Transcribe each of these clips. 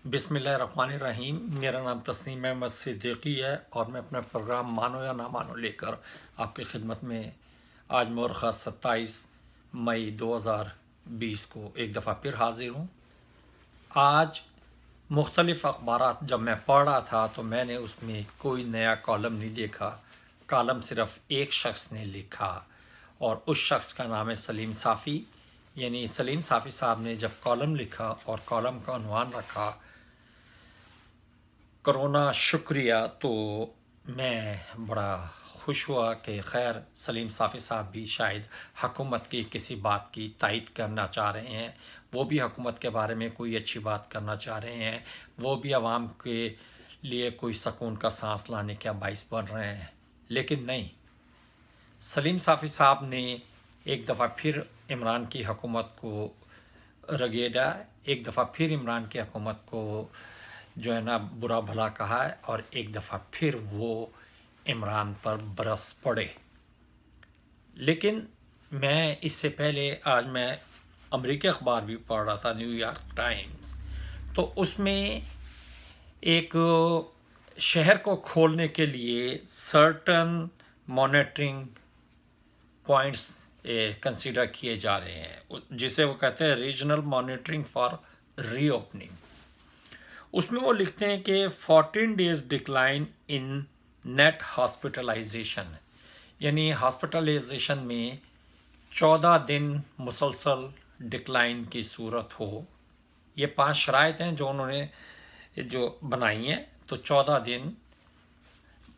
बिस्मिल्लाहिर्रहमानिर्रहीम। मेरा नाम तस्नीम अहमद सिद्दीकी है और मैं अपना प्रोग्राम मानो या ना मानो लेकर आपकी खिदमत में आज मौरख़ 27 मई 2020 को एक दफ़ा फिर हाजिर हूँ। आज मुख्तलिफ़ अखबारात जब मैं पढ़ रहा था तो मैंने उसमें कोई नया कॉलम नहीं देखा। कॉलम सिर्फ़ एक शख्स ने लिखा और उस शख्स का नाम है सलीम साफ़ी। यानी सलीम साफ़ी साहब ने जब कॉलम लिखा और कॉलम का उन्वान रखा कोरोना शुक्रिया, तो मैं बड़ा खुश हुआ कि खैर सलीम साफ़ी साहब भी शायद हुकूमत की किसी बात की तायद करना चाह रहे हैं, वो भी हुकूमत के बारे में कोई अच्छी बात करना चाह रहे हैं, वो भी आवाम के लिए कोई सुकून का सांस लाने का बाइस बन रहे हैं। लेकिन नहीं, सलीम साफ़ी साहब ने एक दफ़ा फिर इमरान की हुकूमत को रगेड़ा, एक दफ़ा फिर इमरान की हुकूमत को जो है ना बुरा भला कहा है और एक दफ़ा फिर वो इमरान पर बरस पड़े। लेकिन मैं इससे पहले आज मैं अमेरिकी अखबार भी पढ़ रहा था, न्यूयॉर्क टाइम्स, तो उसमें एक शहर को खोलने के लिए सर्टन मॉनिटरिंग पॉइंट्स कंसीडर किए जा रहे हैं, जिसे वो कहते हैं रीजनल मॉनिटरिंग फॉर रीओपनिंग। उसमें वो लिखते हैं कि 14 days decline in net hospitalisation, यानी हॉस्पिटलाइजेशन में 14 दिन मुसलसल डिक्लाइन की सूरत हो। ये 5 शराइत हैं जो उन्होंने जो बनाई हैं, तो 14 दिन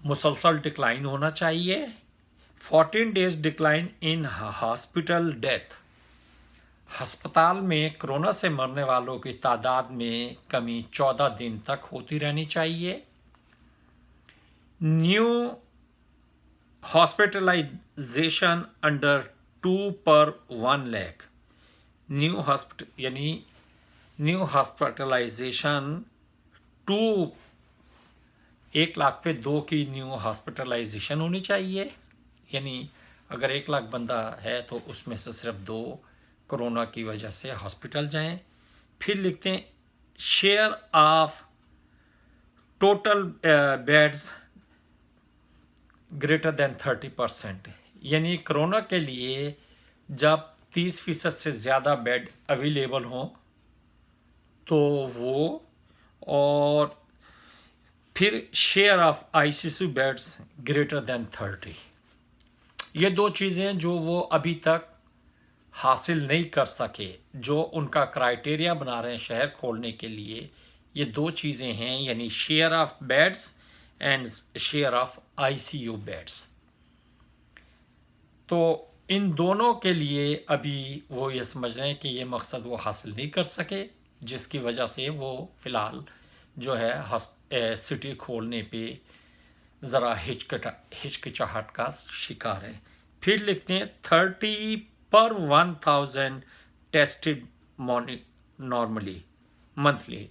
मुसलसल डिक्लाइन होना चाहिए। 14 days decline in hospital death, हस्पताल में कोरोना से मरने वालों की तादाद में कमी 14 दिन तक होती रहनी चाहिए। न्यू हॉस्पिटलाइजेशन अंडर 2 पर 1 लाख, न्यू हॉस्पिटलाइजेशन 2 1 लाख पे 2 की न्यू हॉस्पिटलाइजेशन होनी चाहिए। यानी अगर 1 लाख बंदा है तो उसमें से सिर्फ 2 कोरोना की वजह से हॉस्पिटल जाएं। फिर लिखते हैं share of total beds greater than 30%, यानी कोरोना के लिए जब 30% से ज़्यादा बेड अवेलेबल हों तो वो, और फिर share of ICU beds greater than 30। ये 2 चीज़ें जो वो अभी तक हासिल नहीं कर सके, जो उनका क्राइटेरिया बना रहे हैं शहर खोलने के लिए, ये 2 चीज़ें हैं, यानी share of beds and share of ICU beds. तो इन दोनों के लिए अभी वो ये समझ रहे हैं कि ये मकसद वो हासिल नहीं कर सके, जिसकी वजह से वो फ़िलहाल जो है सिटी खोलने पे ज़रा हिचकिचाहट का शिकार है। फिर लिखते हैं 30 पर 1000 टेस्टेड नॉर्मली मंथली,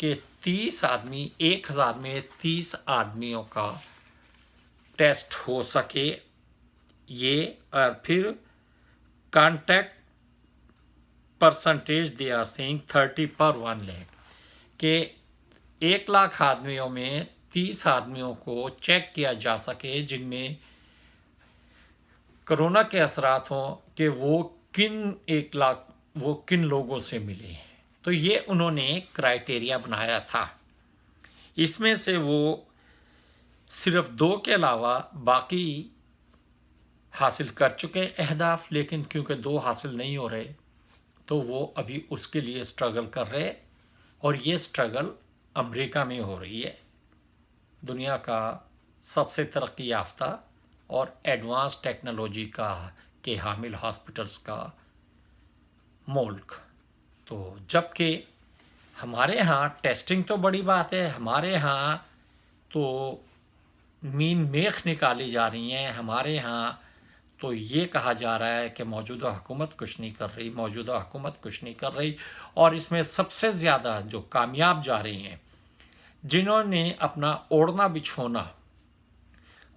के 30 आदमी 1000 में 30 आदमियों का टेस्ट हो सके ये। और फिर contact percentage they are saying 30 per 1 lakh, के 1 लाख आदमियों में 30 आदमियों को चेक किया जा सके जिनमें कोरोना के असरात हों, कि वो किन लोगों से मिले। तो ये उन्होंने क्राइटेरिया बनाया था। इसमें से वो सिर्फ 2 के अलावा बाकी हासिल कर चुके अहदाफ, लेकिन क्योंकि 2 हासिल नहीं हो रहे तो वो अभी उसके लिए स्ट्रगल कर रहे, और ये स्ट्रगल अमेरिका में हो रही है, दुनिया का सबसे तरक्की याफ्ता और एडवांस टेक्नोलॉजी के हामिल हॉस्पिटल्स का मुल्क। तो जबकि हमारे यहाँ टेस्टिंग तो बड़ी बात है, हमारे यहाँ तो मीन मेख निकाली जा रही हैं, हमारे यहाँ तो ये कहा जा रहा है कि मौजूदा हुकूमत कुछ नहीं कर रही, और इसमें सबसे ज़्यादा जो कामयाब जा रही हैं, जिन्होंने अपना ओढ़ना बिछोना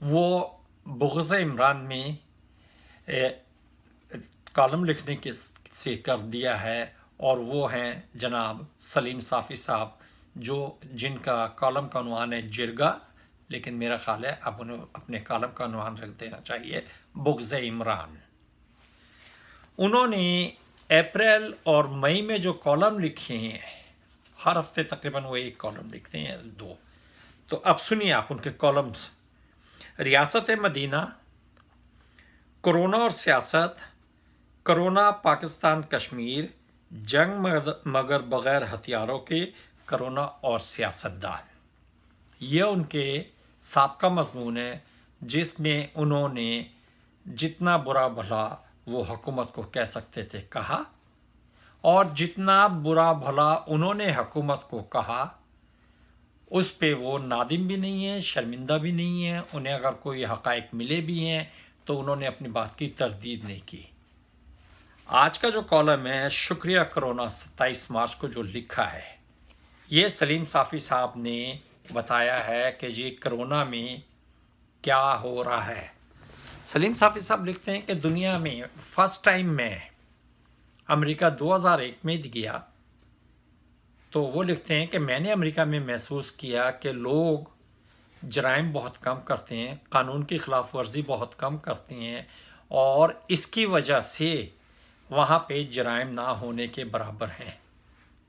वो बुग़्ज़ इमरान में कॉलम लिखने के से कर दिया है, और वो हैं जनाब सलीम साफ़ी साहब, जिनका कॉलम का उन्वान है जिरगा, लेकिन मेरा ख्याल है अब उन्हें अपने कॉलम का उन्वान रख देना चाहिए बुग़्ज़ इमरान। उन्होंने अप्रैल और मई में जो कॉलम लिखे हैं, हर हफ्ते तकरीबन वो एक कॉलम लिखते हैं, 2। तो अब सुनिए आप उनके कॉलम्स। रियासत मदीना, कोरोना और सियासत, कोरोना पाकिस्तान कश्मीर, जंग मगर बग़ैर हथियारों के, कोरोना और सियासतदान। ये उनके साबका मज़मून है जिसमें उन्होंने जितना बुरा भला वो हुकूमत को कह सकते थे कहा, और जितना बुरा भला उन्होंने हुकूमत को कहा उस पे वो नादिम भी नहीं है, शर्मिंदा भी नहीं है। उन्हें अगर कोई हक़ाइक़ मिले भी हैं तो उन्होंने अपनी बात की तरदीद नहीं की। आज का जो कॉलम है, शुक्रिया कोरोना, 27 मार्च को जो लिखा है, ये सलीम साफ़ी साहब ने बताया है कि जी कोरोना में क्या हो रहा है। सलीम साफ़ी साहब लिखते हैं कि दुनिया में फ़र्स्ट टाइम में अमेरिका 2001 में गया तो वो लिखते हैं कि मैंने अमेरिका में महसूस किया कि लोग जराइम बहुत कम करते हैं, कानून की खिलाफ वर्जी बहुत कम करते हैं, और इसकी वजह से वहाँ पे जराइम ना होने के बराबर हैं।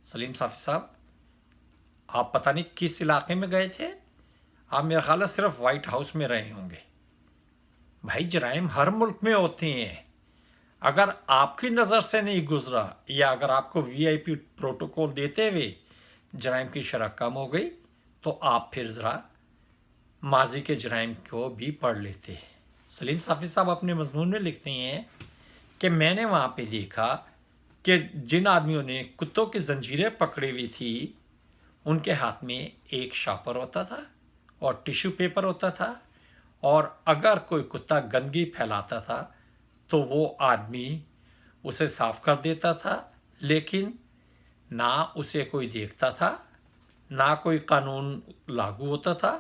सलीम साफ़ी साहब, आप पता नहीं किस इलाके में गए थे, आप मेरा ख्याल है सिर्फ वाइट हाउस में रहे होंगे। भाई जराइम हर मुल्क में होते हैं। अगर आपकी नज़र से नहीं गुजरा या अगर आपको VIP प्रोटोकॉल देते हुए जराइम की शरह कम हो गई तो आप फिर ज़रा माजी के जराइम को भी पढ़ लेते। सलीम साफ़ी साहब अपने मजमून में लिखते हैं कि मैंने वहाँ पे देखा कि जिन आदमियों ने कुत्तों की जंजीरें पकड़ी हुई थी उनके हाथ में एक शापर होता था और टिश्यू पेपर होता था, और अगर कोई कुत्ता गंदगी फैलाता था तो वो आदमी उसे साफ कर देता था, लेकिन ना उसे कोई देखता था, ना कोई कानून लागू होता था।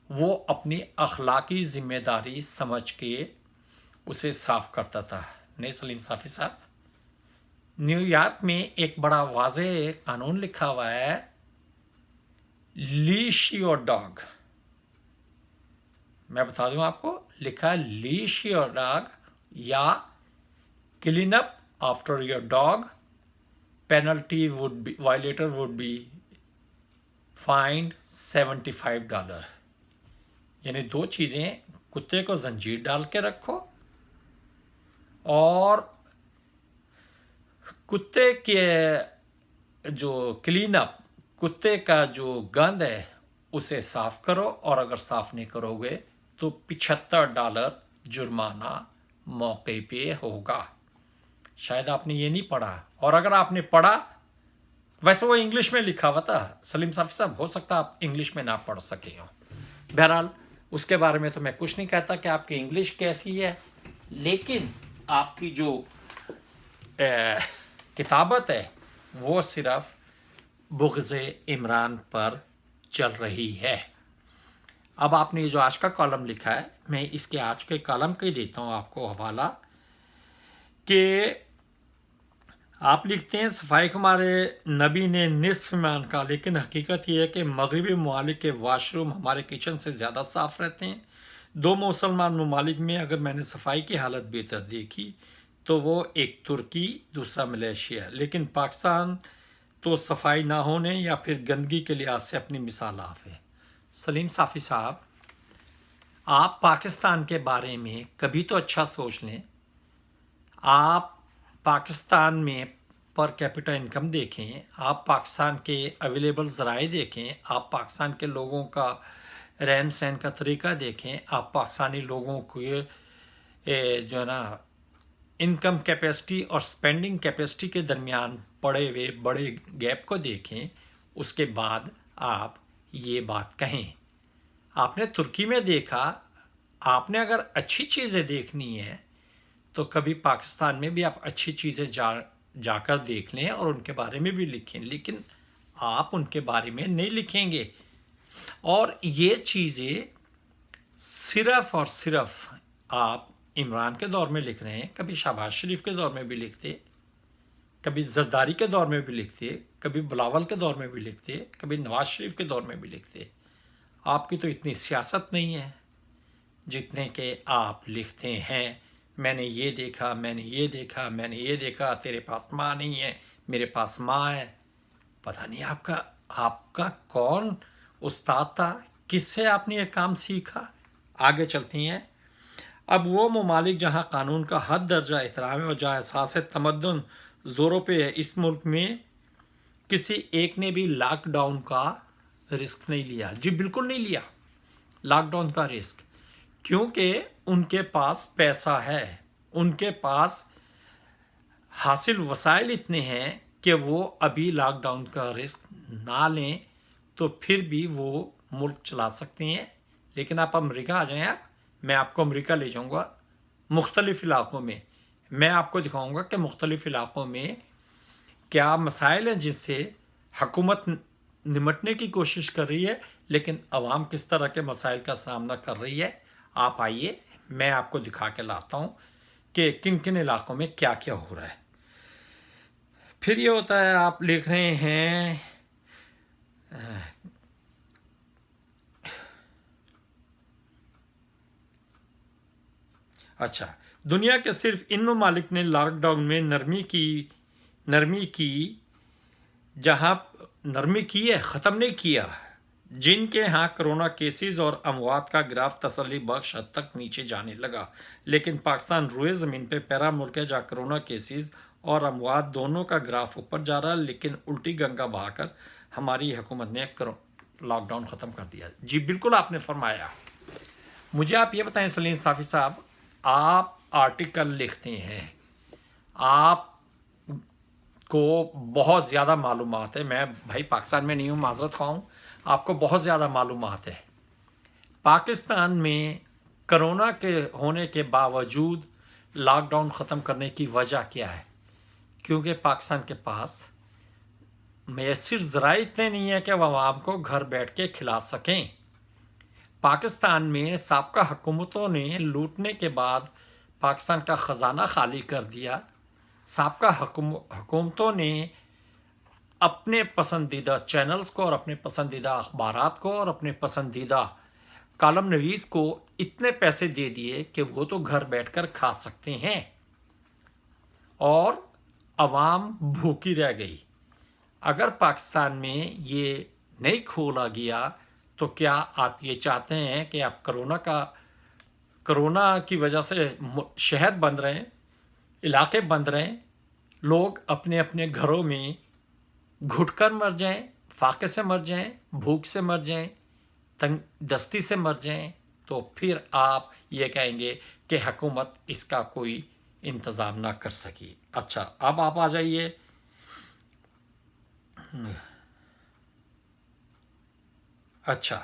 वो अपनी अखलाकी जिम्मेदारी समझ के उसे साफ करता था। नहीं सलीम साफ़ी साहब, न्यूयॉर्क में एक बड़ा वाज़ेह कानून लिखा हुआ है, लीश योर डॉग। मैं बता दूं आपको, लिखा है लीश योर डॉग या clean up after your dog, penalty would be, violator would be find $75। यानी 2 चीज़ें, कुत्ते को जंजीर डाल के रखो और कुत्ते के जो क्लीन अप, कुत्ते का जो गंद है उसे साफ करो, और अगर साफ नहीं करोगे तो $75 जुर्माना मौके पे होगा। शायद आपने ये नहीं पढ़ा, और अगर आपने पढ़ा, वैसे वो इंग्लिश में लिखा हुआ था सलीम साफ़ी साहब, हो सकता है आप इंग्लिश में ना पढ़ सके हो। बहरहाल उसके बारे में तो मैं कुछ नहीं कहता कि आपकी इंग्लिश कैसी है, लेकिन आपकी जो किताबत है वो सिर्फ बुग़्ज़ इमरान पर चल रही है। अब आपने ये जो आज का कॉलम लिखा है, मैं इसके आज के कॉलम के देता हूँ आपको हवाला, कि आप लिखते हैं सफाई के हमारे नबी ने निस्फ ईमान का, लेकिन हकीकत ये है कि मगरबी ममालिक के वाशरूम हमारे किचन से ज़्यादा साफ़ रहते हैं। 2 मुसलमान ममालिक में अगर मैंने सफाई की हालत बेहतर देखी तो वो एक तुर्की, दूसरा मलेशिया, लेकिन पाकिस्तान तो सफाई ना होने या फिर गंदगी के लिहाज से अपनी मिसाल आप है। सलीम साफ़ी साहब, आप पाकिस्तान के बारे में कभी तो अच्छा सोच लें। आप पाकिस्तान में पर कैपिटा इनकम देखें, आप पाकिस्तान के अवेलेबल ज़राए देखें, आप पाकिस्तान के लोगों का रहन सहन का तरीका देखें, आप पाकिस्तानी लोगों के जो है ना इनकम कैपेसिटी और स्पेंडिंग कैपेसिटी के दरमियान पड़े हुए बड़े गैप को देखें, उसके बाद आप ये बात कहें। आपने तुर्की में देखा, आपने अगर अच्छी चीज़ें देखनी है तो कभी पाकिस्तान में भी आप अच्छी चीज़ें जाकर देख लें और उनके बारे में भी लिखें, लेकिन आप उनके बारे में नहीं लिखेंगे। और ये चीज़ें सिर्फ़ और सिर्फ आप इमरान के दौर में लिख रहे हैं, कभी शहबाज शरीफ के दौर में भी लिखते, کبھی زرداری کے دور میں بھی لکھتے، کبھی بلاول کے دور میں بھی لکھتے، کبھی نواز شریف کے دور میں بھی لکھتے۔ آپ کی تو اتنی سیاست نہیں ہے جتنے کہ آپ لکھتے ہیں میں نے یہ دیکھا، میں نے یہ دیکھا، میں نے یہ دیکھا، تیرے پاس ماں نہیں ہے، میرے پاس ماں ہے۔ پتہ نہیں آپ کا کون استاد تھا، کس سے آپ نے یہ کام سیکھا؟ آگے چلتی ہیں۔ اب وہ ممالک جہاں قانون کا حد درجہ احترام ہے اور جہاں احساس تمدن زوروں پہ ہے، اس ملک میں کسی ایک نے بھی لاک ڈاؤن کا رسک نہیں لیا۔ جی بالکل نہیں لیا لاک ڈاؤن کا رسک، کیونکہ ان کے پاس پیسہ ہے، ان کے پاس حاصل وسائل اتنے ہیں کہ وہ ابھی لاک ڈاؤن کا رسک نہ لیں تو پھر بھی وہ ملک چلا سکتے ہیں۔ لیکن آپ امریکہ آ جائیں، میں آپ کو امریکہ لے جاؤں گا، مختلف علاقوں میں میں آپ کو دکھاؤں گا کہ مختلف علاقوں میں کیا مسائل ہیں جس سے حکومت نمٹنے کی کوشش کر رہی ہے، لیکن عوام کس طرح کے مسائل کا سامنا کر رہی ہے۔ آپ آئیے، میں آپ کو دکھا کے لاتا ہوں کہ کن کن علاقوں میں کیا کیا ہو رہا ہے۔ پھر یہ ہوتا ہے، آپ لکھ رہے ہیں اچھا، دنیا کے صرف ان ممالک نے لاک ڈاؤن میں نرمی کی ہے، ختم نہیں کیا، جن کے ہاں کرونا کیسز اور اموات کا گراف تسلی بخش حد تک نیچے جانے لگا۔ لیکن پاکستان روئے زمین پہ پہلا ملک ہے جہاں کرونا کیسز اور اموات دونوں کا گراف اوپر جا رہا ہے، لیکن الٹی گنگا بہا کر ہماری حکومت نے لاک ڈاؤن ختم کر دیا۔ جی بالکل آپ نے فرمایا۔ مجھے آپ یہ بتائیں سلیم صافی صاحب، آپ آرٹیکل لکھتے ہیں، آپ کو بہت زیادہ معلومات ہے، میں بھائی پاکستان میں نہیں ہوں، معذرت خواہ ہوں، آپ کو بہت زیادہ معلومات ہے۔ پاکستان میں کرونا کے ہونے کے باوجود لاک ڈاؤن ختم کرنے کی وجہ کیا ہے؟ کیونکہ پاکستان کے پاس میسر ذرائع اتنے نہیں ہیں کہ وہ عوام کو گھر بیٹھ کے کھلا سکیں۔ پاکستان میں سابقہ حکومتوں نے لوٹنے کے بعد پاکستان کا خزانہ خالی کر دیا۔ سابقہ حکومتوں نے اپنے پسندیدہ چینلز کو اور اپنے پسندیدہ اخبارات کو اور اپنے پسندیدہ کالم نویس کو اتنے پیسے دے دیے کہ وہ تو گھر بیٹھ کر کھا سکتے ہیں اور عوام بھوکی رہ گئی۔ اگر پاکستان میں یہ نہیں کھولا گیا تو کیا آپ یہ چاہتے ہیں کہ آپ کرونا کی وجہ سے شہر بند رہیں، علاقے بند رہیں، لوگ اپنے اپنے گھروں میں گھٹ کر مر جائیں، فاقے سے مر جائیں، بھوک سے مر جائیں، تنگ دستی سے مر جائیں، تو پھر آپ یہ کہیں گے کہ حکومت اس کا کوئی انتظام نہ کر سکی۔ اچھا، اب آپ آ جائیے، اچھا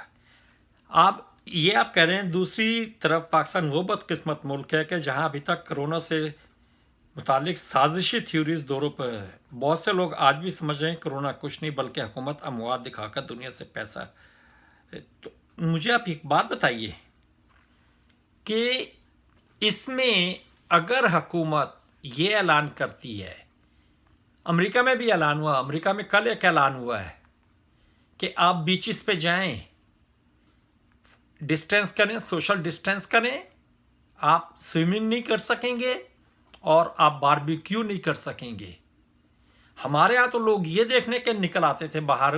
آپ کہہ رہے ہیں دوسری طرف پاکستان وہ بدقسمت ملک ہے کہ جہاں ابھی تک کرونا سے متعلق سازشی تھیوریز دوروں پر ہے۔ بہت سے لوگ آج بھی سمجھ رہے ہیں کرونا کچھ نہیں بلکہ حکومت اموات دکھا کر دنیا سے پیسہ۔ تو مجھے آپ ایک بات بتائیے کہ اس میں اگر حکومت یہ اعلان کرتی ہے، امریکہ میں بھی اعلان ہوا، امریکہ میں کل ایک اعلان ہوا ہے کہ آپ بیچز پہ جائیں، ڈسٹینس کریں، سوشل ڈسٹینس کریں، آپ سوئمنگ نہیں کر سکیں گے اور آپ باربیکیو نہیں کر سکیں گے۔ ہمارے ہاں تو لوگ یہ دیکھنے کے نکل آتے تھے باہر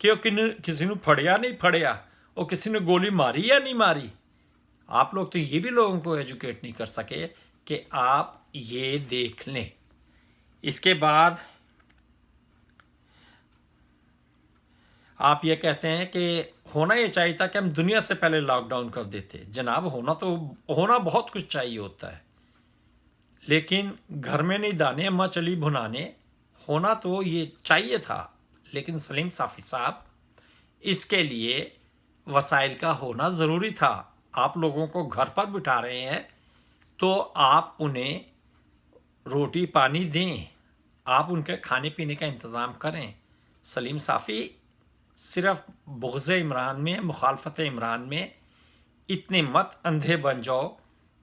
کہ کسی نے پھڑیا نہیں پھڑیا، اور کسی نے گولی ماری یا نہیں ماری۔ آپ لوگ تو یہ بھی لوگوں کو ایجوکیٹ نہیں کر سکے کہ آپ یہ دیکھ لیں۔ اس کے بعد آپ یہ کہتے ہیں کہ ہونا یہ چاہیے تھا کہ ہم دنیا سے پہلے لاک ڈاؤن کر دیتے۔ جناب ہونا بہت کچھ چاہیے ہوتا ہے، لیکن گھر میں نہیں دانے اماں چلی بھنانے، ہونا تو یہ چاہیے تھا۔ لیکن سلیم صافی صاحب، اس کے لیے وسائل کا ہونا ضروری تھا۔ آپ لوگوں کو گھر پر بٹھا رہے ہیں تو آپ انہیں روٹی پانی دیں، آپ ان کے کھانے پینے کا انتظام کریں۔ سلیم صافی، صرف بغض عمران میں، مخالفت عمران میں اتنے مت اندھے بن جاؤ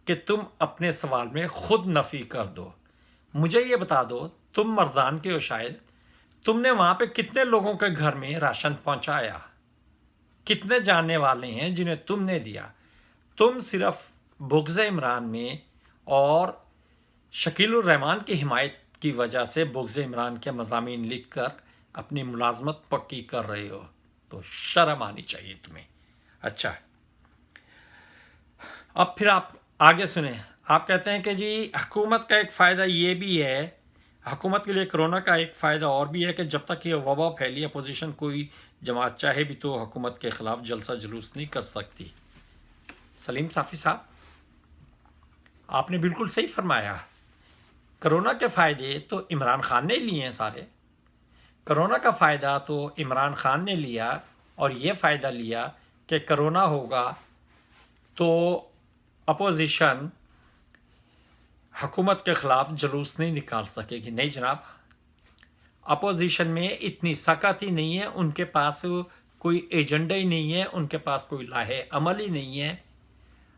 کہ تم اپنے سوال میں خود نفی کر دو۔ مجھے یہ بتا دو तुम मर्दान के हो शायद, तुमने वहाँ पे कितने लोगों के घर में राशन पहुँचाया, कितने जानने वाले हैं जिन्हें तुमने दिया। तुम सिर्फ बुग़्ज़ इमरान में और शकीलुर रहमान की हिमायत की वजह से बुग़्ज़ इमरान के मज़ामीन लिख कर अपनी मुलाजमत पक्की कर रहे हो, तो शर्म आनी चाहिए तुम्हें। अच्छा, अब फिर आप आगे सुने। आप कहते हैं कि जी हुकूमत का एक फ़ायदा ये भी है, हुकूमत के लिए कोरोना का एक फ़ायदा और भी है कि जब तक ये वबा फैली, अपोजिशन कोई जमात चाहे भी तो हुकूमत के ख़िलाफ़ जलसा जुलूस नहीं कर सकती। सलीम साफ़ी साहब, आपने बिल्कुल सही फरमाया। कोरोना के फ़ायदे तो इमरान खान ने लिए हैं सारे। कोरोना का फ़ायदा तो इमरान खान ने लिया और ये फ़ायदा लिया कि कोरोना होगा तो अपोजिशन हुकूमत के ख़िलाफ़ जुलूस नहीं निकाल सकेगी। नहीं जनाब, अपोजिशन में इतनी सकत ही नहीं है, उनके पास कोई एजेंडा ही नहीं है, उनके पास कोई लाहे अमल ही नहीं है।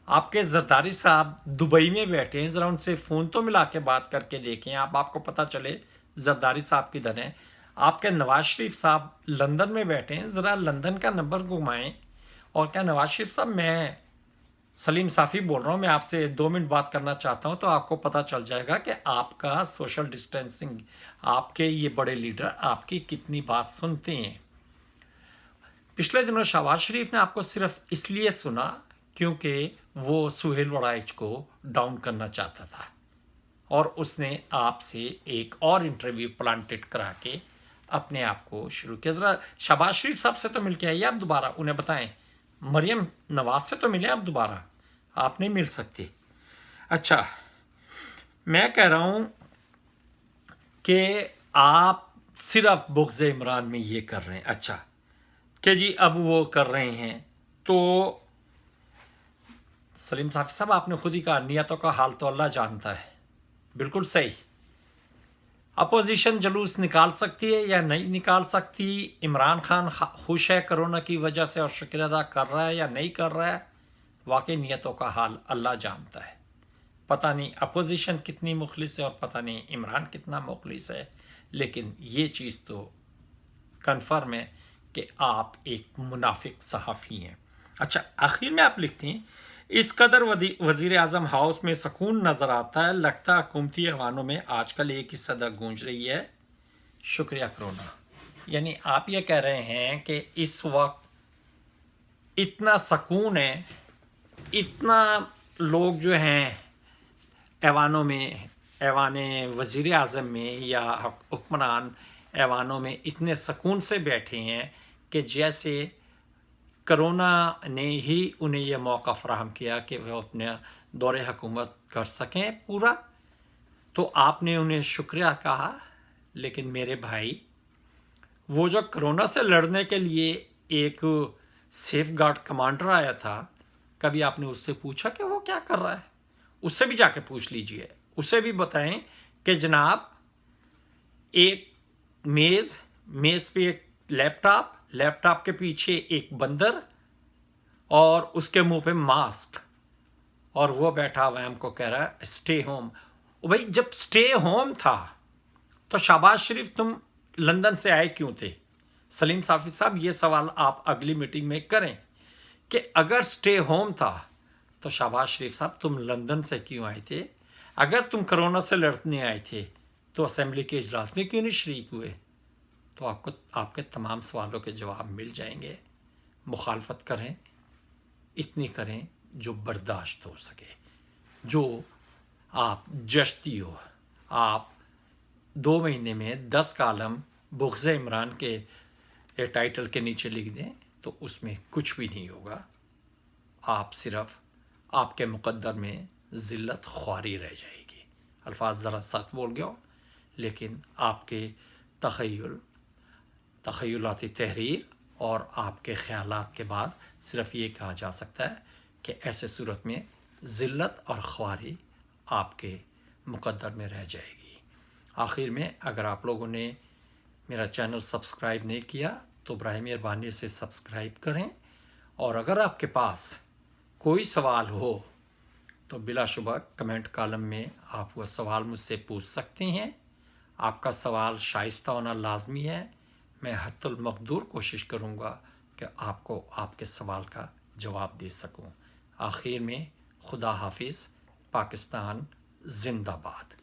आपके जरदारी साहब दुबई में बैठे हैं, ज़रा उनसे फ़ोन तो मिला के बात करके देखें आपको पता चले जरदारी साहब किधर हैं। आपके नवाज शरीफ साहब लंदन में बैठे हैं, ज़रा लंदन का नंबर घुमाएं और क्या नवाज शरीफ साहब, मैं सलीम साफ़ी बोल रहा हूँ, मैं आपसे 2 मिनट बात करना चाहता हूँ, तो आपको पता चल जाएगा कि आपका सोशल डिस्टेंसिंग, आपके ये बड़े लीडर आपकी कितनी बात सुनते हैं। पिछले दिनों शहबाज शरीफ ने आपको सिर्फ इसलिए सुना क्योंकि वो सुहेल वड़ाइच को डाउन करना चाहता था और उसने आपसे एक और इंटरव्यू प्लांटेड करा के अपने आप को शुरू किया। ज़रा शहबाज शरीफ साहब से तो मिल के आइए आप दोबारा, उन्हें बताएं। मरियम नवाज से तो मिले आप दोबारा, आप नहीं मिल सकते। अच्छा, मैं कह रहा हूँ कि आप सिर्फ बुग़्ज़ इमरान में ये कर रहे हैं। अच्छा कि जी अब वो कर रहे हैं, तो सलीम साफ़ी साहब आपने खुद ही कहा नियतों का हाल तो अल्लाह जानता है। बिल्कुल सही। अपोजिशन जुलूस निकाल सकती है या नहीं निकाल सकती, इमरान खान खुश है कोरोना की वजह से और शुक्र अदा कर रहा है या नहीं कर रहा है, वाकई नियतों का हाल अल्लाह जानता है। पता नहीं अपोजिशन कितनी मुखलिस है और पता नहीं इमरान कितना मुखलिस है, लेकिन ये चीज़ तो कन्फर्म है कि आप एक मुनाफिक सहाफ़ी हैं। अच्छा, आखिर में आप लिखते हैं इस कदर वज़ीर आज़म हाउस में सुकून नज़र आता है, लगता है हुकूमती ऐवानों में आजकल एक ही सदा गूंज रही है, शुक्रिया कोरोना। यानी आप ये कह रहे हैं कि इस वक्त इतना सुकून है, इतना लोग जो हैं ऐवानों में, ऐवाने वज़ीर आज़म में या हुक्मरान ऐवानों में इतने सुकून से बैठे हैं कि जैसे कोरोना ने ही उन्हें यह मौका फ़राहम किया कि वह अपने दौरे हुकूमत कर सकें पूरा। तो आपने उन्हें शुक्रिया कहा, लेकिन मेरे भाई वो जो कोरोना से लड़ने के लिए एक सेफ गार्ड कमांडर आया था, कभी आपने उससे पूछा कि वो क्या कर रहा है? उससे भी जाके पूछ लीजिए, उससे भी बताएं कि जनाब एक मेज़ पे एक लैपटॉप के पीछे एक बंदर और उसके मुंह पे मास्क, और वो बैठा हुआ हमको कह रहा है स्टे होम। भाई जब स्टे होम था तो शहबाज शरीफ तुम लंदन से आए क्यों थे? सलीम साफ़ी साहब ये सवाल आप अगली मीटिंग में करें कि अगर स्टे होम था तो शहबाज शरीफ साहब तुम लंदन से क्यों आए थे? अगर तुम कोरोना से लड़ने आए थे तो असेंबली के इजलास में क्यों नहीं शरीक हुए? तो आपको आपके तमाम सवालों के जवाब मिल जाएंगे। मुखालफत करें, इतनी करें जो बर्दाश्त हो सके, जो आप जश्ती हो। आप 2 महीने में 10 कालम बुग़्ज़ इमरान के टाइटल के नीचे लिख दें तो उसमें कुछ भी नहीं होगा। आप सिर्फ आपके मुक़द्दर में ज़िल्लत ख्वारी रह जाएगी। अल्फाज ज़रा सख्त बोल गया, लेकिन आपके तख़य्युलाती तहरीर और आपके ख़यालात के बाद सिर्फ ये कहा जा सकता है कि ऐसे सूरत में ज़िल्लत और ख्वारी आपके मुक़द्दर में रह जाएगी। आखिर में अगर आप लोगों ने मेरा चैनल सब्सक्राइब नहीं किया तो बराए मेहरबानी से सब्सक्राइब करें, और अगर आपके पास कोई सवाल हो तो बिलाशुबा कमेंट कॉलम में आप वो सवाल मुझसे पूछ सकते हैं। آپ کا سوال شائستہ ہونا لازمی ہے. میں حتی المقدور کوشش کروں گا کہ آپ کو آپ کے سوال کا جواب دے سکوں. آخر میں خدا حافظ. پاکستان زندہ باد.